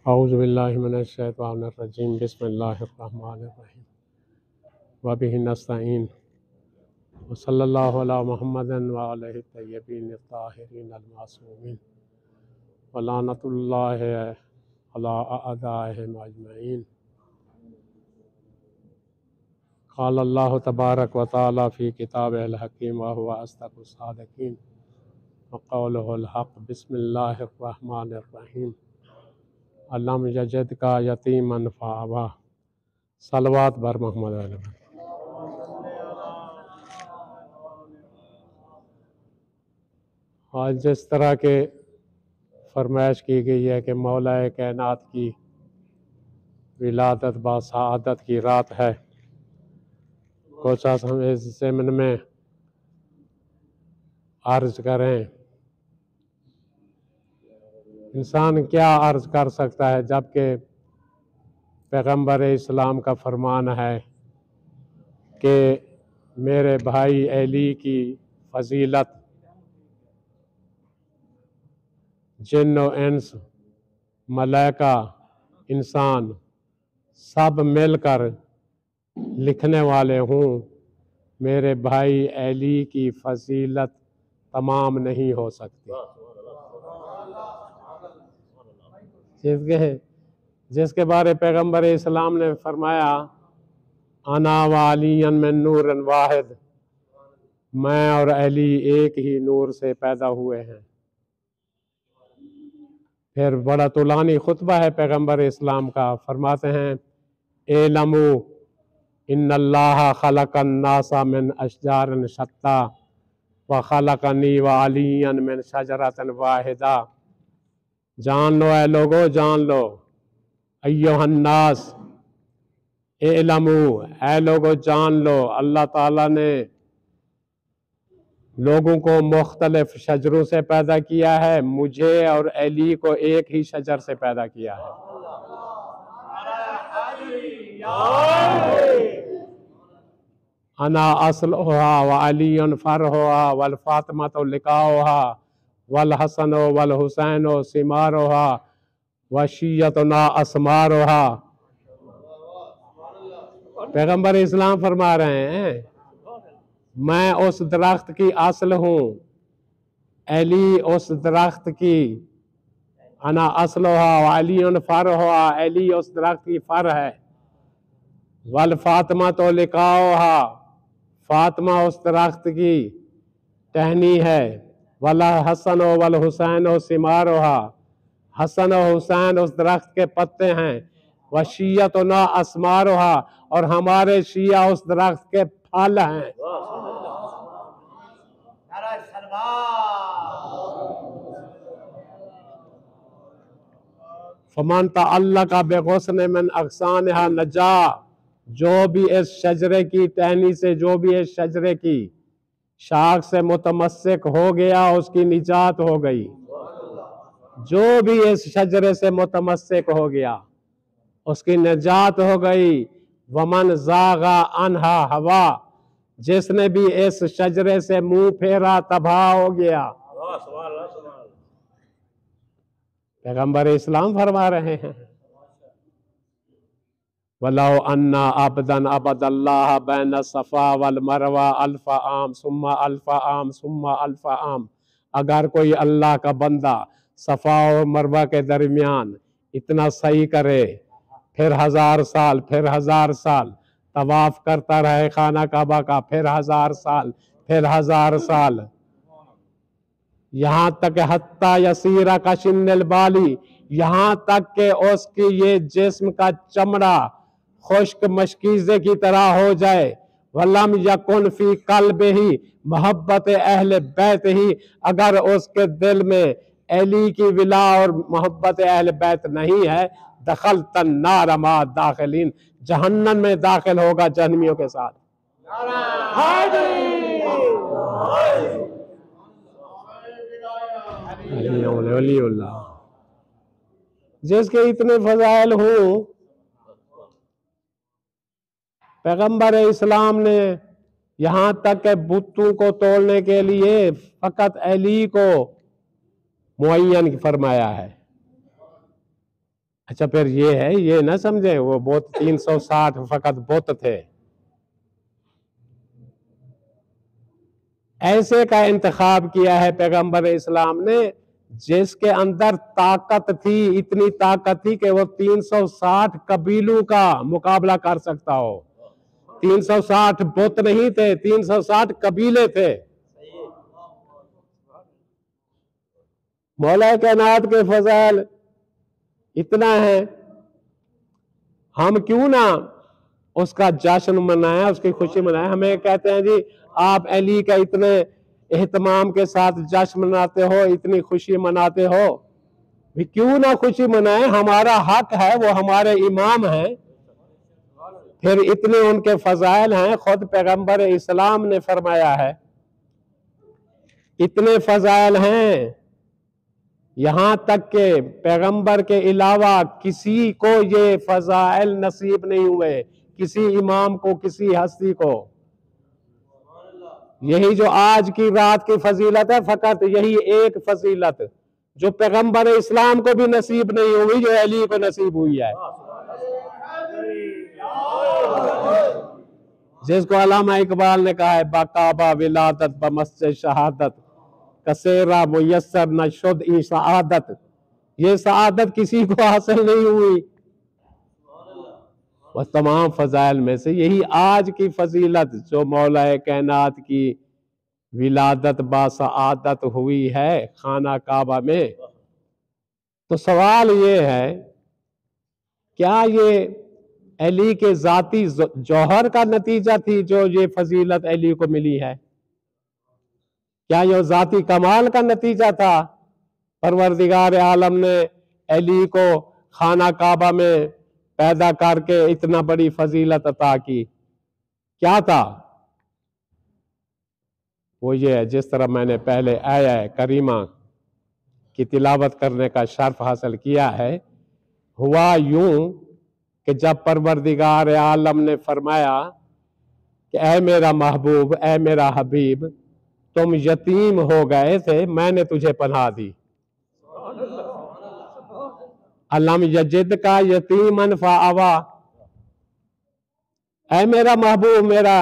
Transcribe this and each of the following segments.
औज़ु बिल्लाहि मिनश्शैतानिर्रजीम बिस्मिल्लाहिर्रहमानिर्रहीम व बिहि नस्तईन व सल्लल्लाहु अला मुहम्मदिन व आलिहि तय्यबीन ताहिरीन अल-मासूमीन व लानतुल्लाहि अला अअदाइहिम अजमईन। क़ाल अल्लाहु तबारक व तआला फ़ी किताबिहिल हकीम व हुवा अस्दक़ुस सादिक़ीन व क़ौलुहुल हक़। बिस्मिल्लाहिर्रहमानिर्रहीम। अलम यजिदका यतीमन फ़आवा। सलवात बर मोहम्मद अलैहि। आज जिस तरह के फरमाइश की गई है कि मौला कायनात की विलादत बासआदत की रात है, कुछ हम इस ज़िम्न में अर्ज करें। इंसान क्या अर्ज कर सकता है जबकि पैगंबर इस्लाम का फरमान है कि मेरे भाई अली की फजीलत जिन्न व इंस, मलाइका, इंसान सब मिलकर लिखने वाले हूँ। मेरे भाई अली की फजीलत तमाम नहीं हो सकती। जिसके बारे पैगंबर इस्लाम ने फरमाया, अना व अलियन मिन नूरन वाहिद, मैं और अली एक ही नूर से पैदा हुए हैं। फिर बड़ा तुलानी खुतबा है पैगंबर इस्लाम का। फरमाते हैं, एलमू इन्नल्लाह खलकन नासा मिन अशजारिन शत्ता व खलकनी व अलियन मिन शजरतिन वाहिदा। जान लो ऐ लोगो, जान लो। अय्युहन्नास एलमू, ऐ लोगो जान लो, अल्लाह ताला ने लोगों को मुख्तलिफ शजरों से पैदा किया है, मुझे और अली को एक ही शजर से पैदा किया है। अना असलुहा व अलीयुन फरहुहा वल फातिमतु लिकाउहा वल हसनो वल हुसैनो सिमारुहा व शिय्यतुना अस्मारुहा। पैगंबर इस्लाम फरमा रहे हैं, मैं उस दरख्त की असल हूँ, अली उस दरख्त की। अना असलुहा व अलीयुन फरहुहा, अली उस दरख्त की फर है। वल फातिमतु लिकाउहा, फातिमा उस दरख्त की टहनी है। वल हसन वल हुसैन सिमारुहा, हसन और हुसैन उस दरख्त के पत्ते हैं। व शिय्यतुना अस्मारुहा, और हमारे शिया उस दरख्त के फल हैं। फमन तअल्लक़ बिग़ुस्न मिन अग़सानिहा नजा, जो भी इस शजरे की टहनी से, जो भी इस शजरे की शाख से मुतमस्सिक हो गया, उसकी निजात हो गई। जो भी इस शजरे से मुतमस्सिक हो गया, उसकी निजात हो गई। वमन ज़ागा अनहा हवा, जिसने भी इस शजरे से मुंह फेरा तबाह हो गया। पैगंबर इस्लाम फरमा रहे हैं, वलाउ अन्ना अबदन अबदल्लाह बैन सफ़ा वल मरवा अल्फ़ा आम सुम्मा अल्फ़ा आम सुम्मा अल्फ़ा आम। अगर कोई अल्लाह का बंदा सफ़ा और मरवा के दरमियान इतना सही करे, फिर 1000 साल, फिर 1000 साल तवाफ करता रहे खाना काबा का, फिर 1000 साल, फिर 1000 साल, यहाँ तक हत्ता यसीरा का शिन्निल बाली, यहाँ तक के उसकी ये जिस्म का चमड़ा खुश्क मशकीज़े की तरह हो जाए। वलम यकुन फी कल्बिही मोहब्बत अहले बैत ही, अगर उसके दिल में अली की विला और मोहब्बत अहले बैत नहीं है, दखल तन्नार मा दाखिलीन, जहन्नम में दाखिल होगा जहन्नमियों के साथ। जिसके इतने फजाइल हूँ, पैगंबर इस्लाम ने यहाँ तक के बुतों को तोड़ने के लिए फकत अली को मुअय्यन फरमाया है। अच्छा, फिर ये है, ये ना समझे वो बुत 360 फकत बुत थे। ऐसे का इंतखाब किया है पैगंबर इस्लाम ने जिसके अंदर ताकत थी, इतनी ताकत थी कि वो 360 कबीलों का मुकाबला कर सकता हो। 360 बुत नहीं थे, 360 कबीले थे। मौला कायनात के फज़ल इतना है, हम क्यों ना उसका जश्न मनाएं, उसकी खुशी मनाएं। हमें कहते हैं जी आप अली का इतने एहतमाम के साथ जश्न मनाते हो, इतनी खुशी मनाते हो, भी क्यों ना खुशी मनाएं, हमारा हक है, वो हमारे इमाम हैं। फिर इतने उनके फजाइल हैं, खुद पैगंबर इस्लाम ने फरमाया है इतने फजाइल हैं, यहां तक के पैगंबर के अलावा किसी को ये फजाइल नसीब नहीं हुए, किसी इमाम को, किसी हस्ती को। यही जो आज की रात की फजीलत है, फकत यही एक फजीलत जो पैगंबर इस्लाम को भी नसीब नहीं हुई, जो अली को नसीब हुई है, जिसको अल्लामा इकबाल ने कहा है बाकाबा विलादत बमस्जिद शहादत कसेरा मुयस्सर न शुद ई सआदत। ये सआदत किसी को हासिल नहीं हुई। बस तमाम फजाइल में से यही आज की फजीलत जो मौला कायनात की विलादत बासआदत हुई है खाना काबा में। तो सवाल ये है, क्या ये अली के जाती जौहर का नतीजा थी जो ये फजीलत अली को मिली है? क्या ये जाती कमाल का नतीजा था? परवरदिगार आलम ने अली को खाना काबा में पैदा करके इतना बड़ी फजीलत अता की, क्या था? वो ये है, जिस तरह मैंने पहले आया करीमा की तिलावत करने का शर्फ हासिल किया है, हुआ यूं कि जब परवरदिगार आलम ने फरमाया कि ऐ मेरा महबूब, ऐ मेरा हबीब, तुम यतीम हो गए थे, मैंने तुझे पनाह दी। अलम यजिद का यतीमन फाआवा, ऐ मेरा महबूब, मेरा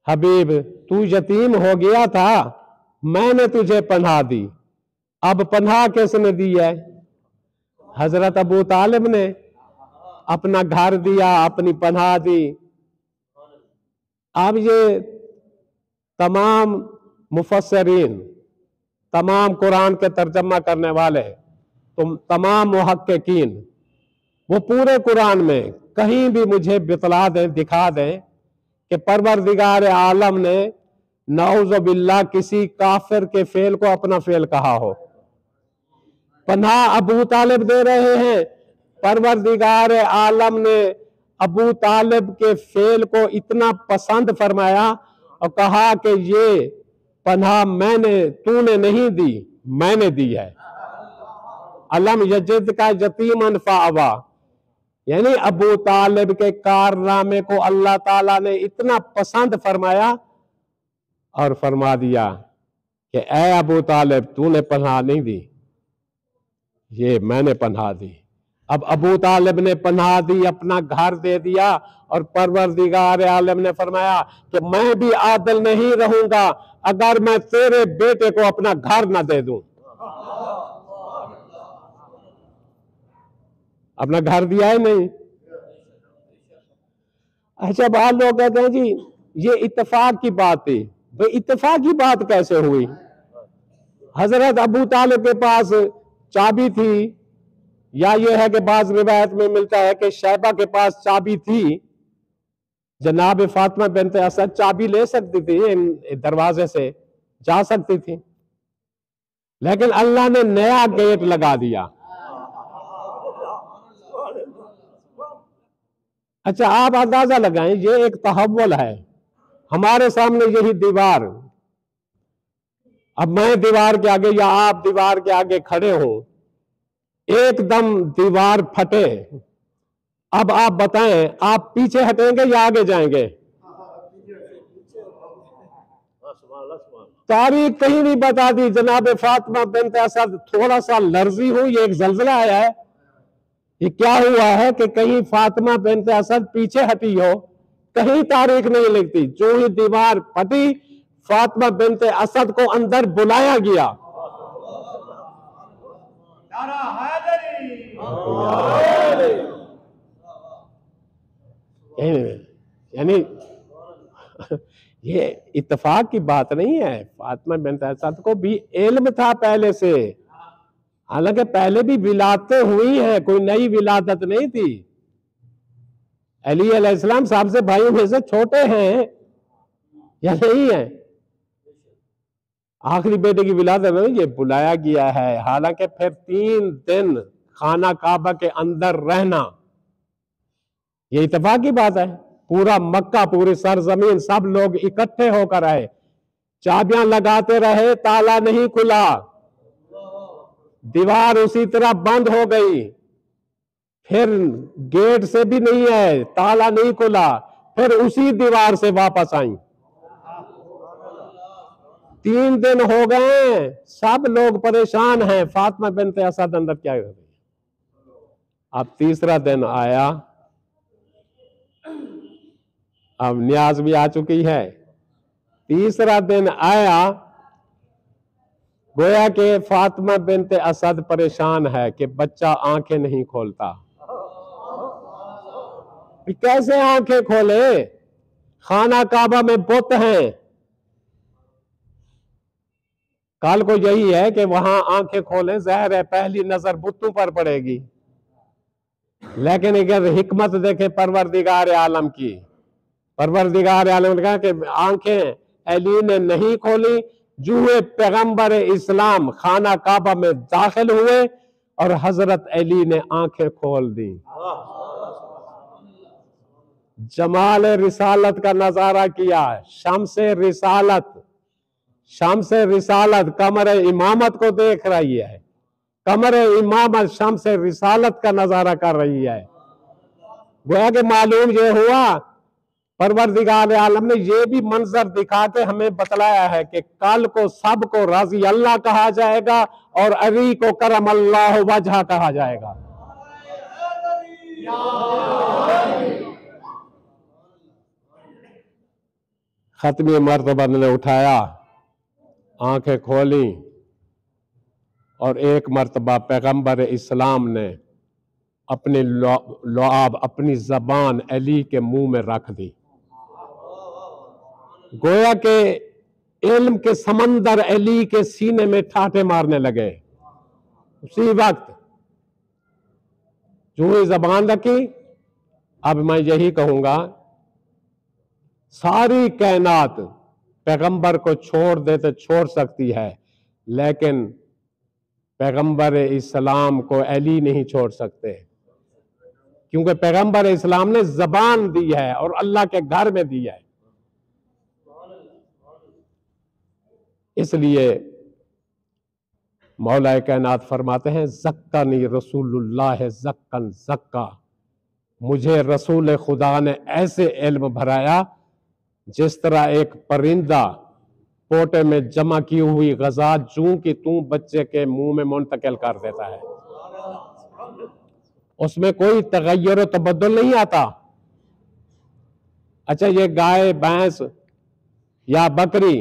हबीब, तू यतीम हो गया था, मैंने तुझे पनाह दी। अब पनाह किसने दी है? हजरत अबू तालिब ने अपना घर दिया, अपनी पनाह दी। अब ये तमाम मुफस्सरीन, तमाम कुरान के तर्जमा करने वाले, तुम तमाम मुहक्किकीन, वो पूरे कुरान में कहीं भी मुझे बितला दें, दिखा दें कि परवरदिगार आलम ने नऊज़ बिल्लाह किसी काफिर के फेल को अपना फेल कहा हो। पनाह अबू तालिब दे रहे हैं, परवरदिगार आलम ने अबू तालिब के फेल को इतना पसंद फरमाया और कहा कि ये पनाह तूने नहीं दी, मैंने दी है। अलम यजिद का यतीमन फाअवा, यानी अबू तालिब के कारनामे को अल्लाह ताला ने इतना पसंद फरमाया और फरमा दिया कि ऐ अबू तालिब, तूने पनाह नहीं दी, ये मैंने पनाह दी। अब अबू तालिब ने पनाह दी, अपना घर दे दिया, और परवरदिगार आलम ने फरमाया कि मैं भी आदिल नहीं रहूंगा अगर मैं तेरे बेटे को अपना घर न दे दूं। अपना घर दिया है नहीं। अच्छा, बाद लोग कहते हैं जी ये इत्तेफाक की बात थी। भाई इत्तेफाक की बात कैसे हुई? हजरत अबू तालिब के पास चाबी थी, या ये है कि बाज रिवायत में मिलता है कि शैबा के पास चाबी थी, जनाब फातिमा बिन्त असद चाबी ले सकती थी, दरवाजे से जा सकती थी, लेकिन अल्लाह ने नया गेट लगा दिया। अच्छा, आप अंदाजा लगाएं, ये एक तहव्वुल है। हमारे सामने यही दीवार, अब मैं दीवार के आगे या आप दीवार के आगे खड़े हो, एकदम दीवार फटे, अब आप बताएं आप पीछे हटेंगे या आगे जाएंगे? तारीख कहीं नहीं बता दी। जनाब फातिमा बिन्त असद थोड़ा सा लर्जी हुई, ये एक जल्जला आया है, ये क्या हुआ है कि कहीं फातिमा बिन्त असद पीछे हटी हो, कहीं तारीख नहीं लिखती। जो ही दीवार फटी, फातिमा बिन्त असद को अंदर बुलाया गया। यानी ये इत्तेफाक की बात नहीं है, फातिमा बिन्त असद को भी इल्म था पहले से, हालांकि पहले भी विलादतें हुई हैं, कोई नई विलादत नहीं थी। अली अलैहिस्सलाम साहब से भाइयों में से छोटे हैं या नहीं है? आखिरी बेटे की विलादत में ये बुलाया गया है। हालांकि फिर 3 दिन खाना काबा के अंदर रहना, ये इत्तेफाक की बात है। पूरा मक्का, पूरी सरजमीन, सब लोग इकट्ठे होकर आए, चाबियां लगाते रहे, ताला नहीं खुला, दीवार उसी तरह बंद हो गई, फिर गेट से भी नहीं है, ताला नहीं खुला, फिर उसी दीवार से वापस आई। 3 दिन हो गए, सब लोग परेशान हैं। फातिमा बिन्त असद अंदर क्या कर रही है? अब तीसरा दिन आया, अब न्याज भी आ चुकी है। तीसरा दिन आया, गोया कि फातिमा बिन्त असद परेशान है कि बच्चा आंखें नहीं खोलता। कैसे आंखें खोले? खाना काबा में बुत हैं, कल को यही है कि वहां आंखें खोलें, ज़ाहिर है पहली नजर बुतों पर पड़ेगी। लेकिन अगर हिकमत देखे परवरदिगार आलम की, परवरदिगार आलम ने कहा कि आंखें अली ने नहीं खोली। जूहे पैगंबर इस्लाम खाना काबा में दाखिल हुए और हजरत अली ने आंखें खोल दी। जमाल रिसालत का नजारा किया। शम्से रिसालत, शम्से रिसालत कमर इमामत को देख रही है, कमर इमामत शम्से रिसालत का नजारा कर रही है। गोया कि मालूम ये हुआ, परवरदिगार आलम ने ये भी मंजर दिखा के हमें बतलाया है कि कल को सबको राजी अल्लाह कहा जाएगा और अली को करम अल्लाह वजह कहा जाएगा। खत्मी मर्तबा ने उठाया, आंखें खोली और एक मर्तबा पैगंबर इस्लाम ने अपनी लुआब, अपनी जबान अली के मुंह में रख दी। गोया के इल्म के समंदर अली के सीने में ठाटे मारने लगे। उसी वक्त जो ही जबान रखी, अब मैं यही कहूंगा, सारी कायनात पैगंबर को छोड़ दे तो छोड़ सकती है, लेकिन पैगंबर इस्लाम को अली नहीं छोड़ सकते, क्योंकि पैगंबर इस्लाम ने जबान दी है और अल्लाह के घर में दी है। इसलिए मौला कायनात फरमाते हैं, ज़क्कनी रसूलुल्लाह ज़क्कन ज़क्का, मुझे रसूल खुदा ने ऐसे इल्म भराया जिस तरह एक परिंदा पोटे में जमा की हुई गज़ा जूं की तू बच्चे के मुंह में मुंतकिल कर देता है। उसमें कोई तगय्युर तबद्दुल नहीं आता। अच्छा, ये गाय, भैंस या बकरी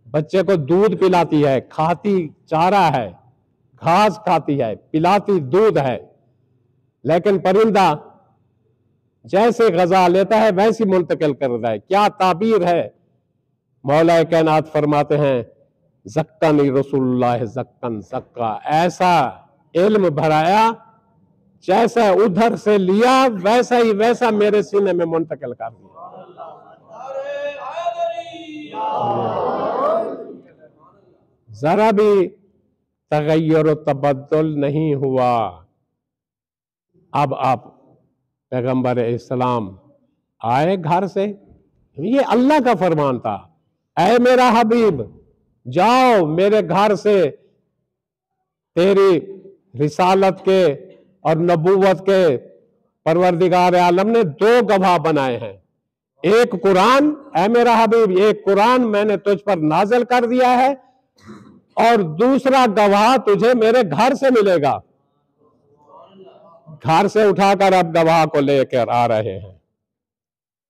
बच्चे को दूध पिलाती है, खाती चारा है, घास खाती है, पिलाती दूध है, लेकिन परिंदा जैसे गजा लेता है वैसी मुंतकिल करता है। क्या ताबीर है! मौला कायनात फरमाते हैं, ज़क्कनी रसूलुल्लाह ज़क्कन ज़क्का, ऐसा इल्म भराया जैसा उधर से लिया वैसा ही वैसा मेरे सीने में मुंतकिल कर दिया। जरा भी तगय्युर तबद्दुल नहीं हुआ। अब आप पैगंबर इस्लाम आए घर से, ये अल्लाह का फरमान था, ऐ मेरा हबीब जाओ मेरे घर से, तेरी रिसालत के और नबूवत के परवरदिगार आलम ने 2 गवाह बनाए हैं, एक कुरान, ऐ मेरा हबीब, एक कुरान मैंने तुझ पर नाजिल कर दिया है और दूसरा गवाह तुझे मेरे घर से मिलेगा। घर से उठाकर अब गवाह को लेकर आ रहे हैं।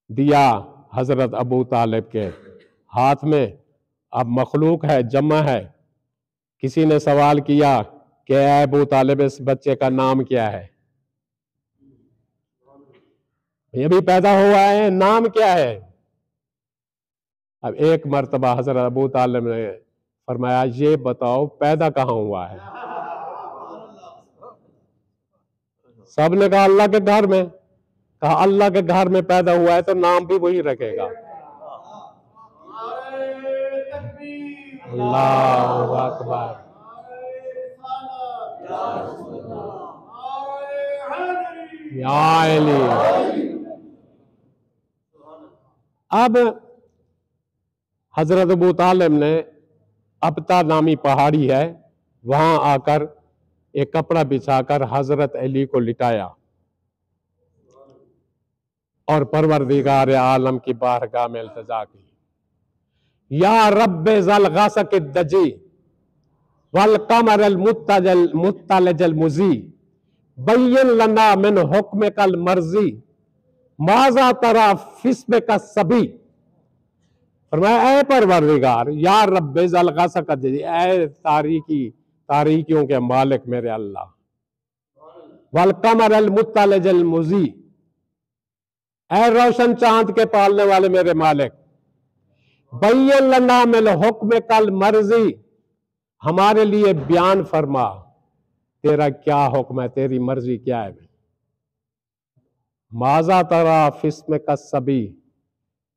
दिया हजरत अबू तालिब के हाथ में। अब मखलूक है, जमा है। किसी ने सवाल किया कि अबू तालिब, इस बच्चे का नाम क्या है? ये भी पैदा हुआ है, नाम क्या है? अब एक मर्तबा हजरत अबू तालिब ने फरमाया, ये बताओ पैदा कहां हुआ है? सब ने कहा अल्लाह के घर में। कहा अल्लाह के घर में पैदा हुआ है तो नाम भी वही रखेगा। अल्लाहु अकबर। या अली। अब हजरत अबू तालिब ने, अबता नामी पहाड़ी है, वहां आकर एक कपड़ा बिछाकर हजरत अली को लिटाया और परवरदिगार आलम की बारगाह में इल्तिजा की, या रब्बे ज़ल गसक दजी वल कमर अल मुत्तलजल मुजी बैयन लना मिन हुक्म कल मर्जी माजा तरा फिस्म का सभी। फरमाया, ऐ परवरदिगार, या रब्बे ज़ल गसक दजी, ऐ तारीकियों के मालिक मेरे अल्लाह, वल कमर अल मुत्तलजल मुजी, ऐ रोशन चांद के पालने वाले मेरे मालिक, बैयन लना मिन हुक्म कल मर्जी, हमारे लिए बयान फरमा, तेरा क्या हुक्म है, तेरी मर्जी क्या है? माजा तरा फिस्म का सभी,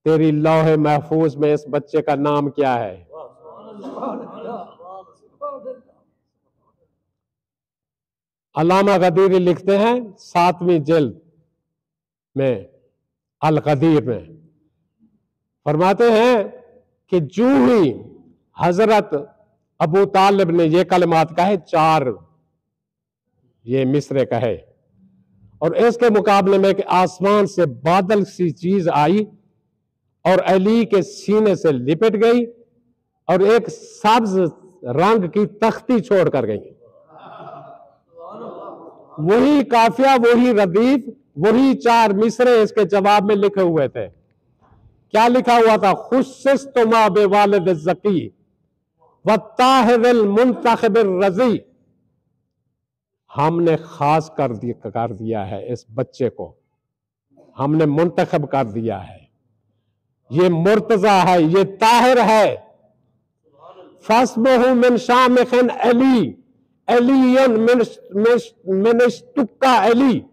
तेरी लौहे महफूज में इस बच्चे का नाम क्या है? अल्लामा गदीरी लिखते हैं 7वीं जिल्द में अल गदीर में, फरमाते हैं कि जो ही हजरत अबू तालिब ने ये कलमात कहे, 4 ये मिसरे कहे, और इसके मुकाबले में कि आसमान से बादल सी चीज आई और अली के सीने से लिपट गई और एक सब्ज रंग की तख्ती छोड़ कर गई। वही काफिया, वही रदीफ, वही 4 मिसरे इसके जवाब में लिखे हुए थे। क्या लिखा हुआ था? खुस्सिस्तुमा बिवालिद ज़की व ताहिरिल मुंतखबिर रज़ी, हमने खास कर दिया है इस बच्चे को, हमने मुंतखब कर दिया है, ये मुर्तजा है, ये ताहिर है। फस्बहु मिन शामिखिन अली अलीयन मिनस्तुक्का अली,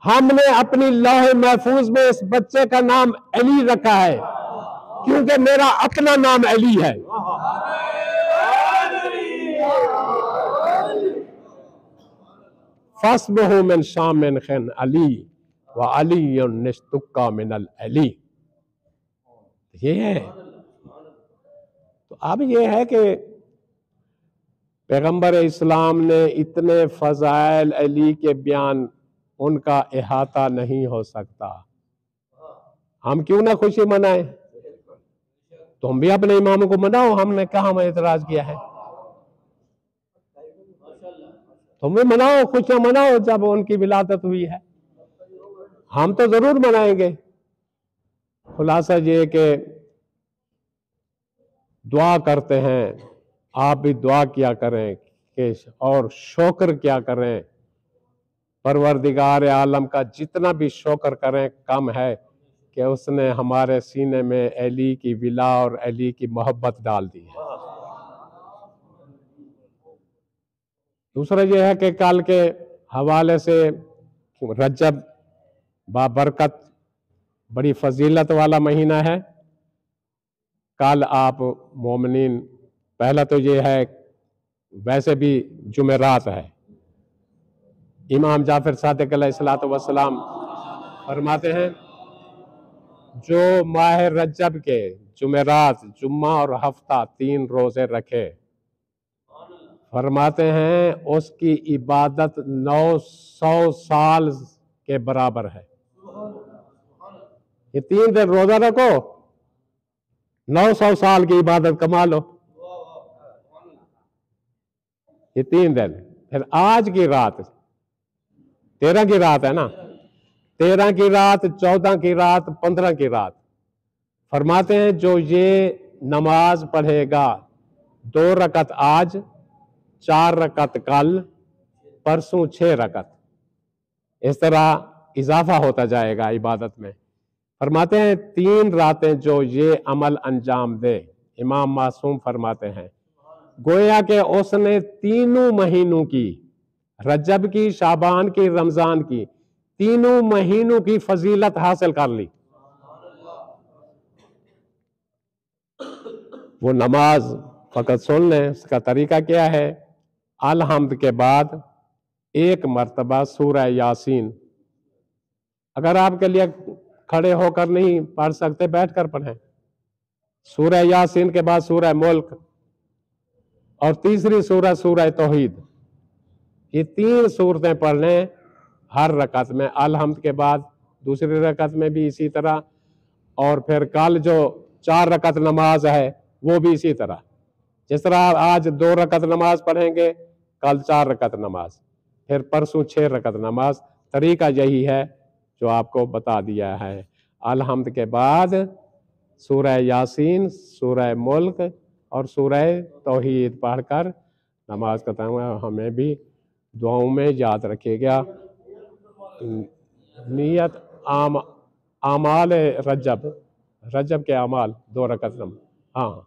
हमने अपनी लौहे महफूज में इस बच्चे का नाम अली रखा है क्योंकि मेरा अपना नाम अली है। फस्बहु मिन शामिखिन अली व अलीयन निस्तुक्का मिनल अली। ये है। तो अब ये है कि पैगंबर इस्लाम ने इतने फजाइल अली के बयान, उनका इहाता नहीं हो सकता। हम क्यों ना खुशी मनाएं? तुम भी अपने इमाम को मनाओ, हमने कहा मैं इतराज किया है। तुम भी मनाओ, खुशियां मनाओ जब उनकी विलादत हुई है, हम तो जरूर मनाएंगे। खुलासा ये कि दुआ करते हैं, आप भी दुआ किया करें कि, और शुक्र क्या करें, परवरदिगार आलम का जितना भी शुक्र करें कम है कि उसने हमारे सीने में अली की विला और अली की मोहब्बत डाल दी है। दूसरा यह है कि कल के हवाले से रजब बाबरकत, बड़ी फजीलत वाला महीना है। कल आप मोमिनीन, पहला तो ये है, वैसे भी जुमेरात है। इमाम जाफर सादिक अलैहिस्सलातु वस्सलाम फरमाते हैं, जो माह रजब के जुमेरात, जुम्मा और हफ्ता 3 रोजे रखे, फरमाते हैं उसकी इबादत 900 साल के बराबर है। ये 3 दिन रोजा रखो, 900 साल की इबादत कमा लो। ये 3 दिन। फिर आज की रात 13 की रात है ना, 13 की रात, 14 की रात, 15 की रात, फरमाते हैं जो ये नमाज पढ़ेगा 2 रकत आज, 4 रकत कल, परसों 6 रकत, इस तरह इजाफा होता जाएगा इबादत में। फरमाते हैं 3 रातें जो ये अमल अंजाम दे, इमाम मासूम फरमाते हैं गोया के उसने तीनों महीनों की, रजब की, शाबान की, रमजान की, तीनों महीनों की फजीलत हासिल कर ली। वो नमाज फकत सुन लें, उसका तरीका क्या है, अल हम्द के बाद 1 मरतबा सूरह यासीन, अगर आपके लिए खड़े होकर नहीं पढ़ सकते बैठकर पढ़ें, सूरह यासीन के बाद सूरह मुल्क, और तीसरी सूरह सूरह तौहीद। ये 3 सूरतें पढ़ लें हर रकत में, अल हम्द के बाद दूसरी रकत में भी इसी तरह, और फिर कल जो 4 रकत नमाज है वो भी इसी तरह। जिस तरह आज 2 रकत नमाज पढ़ेंगे, कल 4 रकत नमाज, फिर परसों 6 रकत नमाज। तरीका यही है जो आपको बता दिया है। अल हम्द के बाद सूरह यासीन, सूरह मुल्क और सूरह तौहीद पढ़कर नमाज करता हूँ। हमें भी दुआओं में याद रखिएगा। नियत आमाल रजब, रजब के अमाल 2 रकत नमाज। हाँ।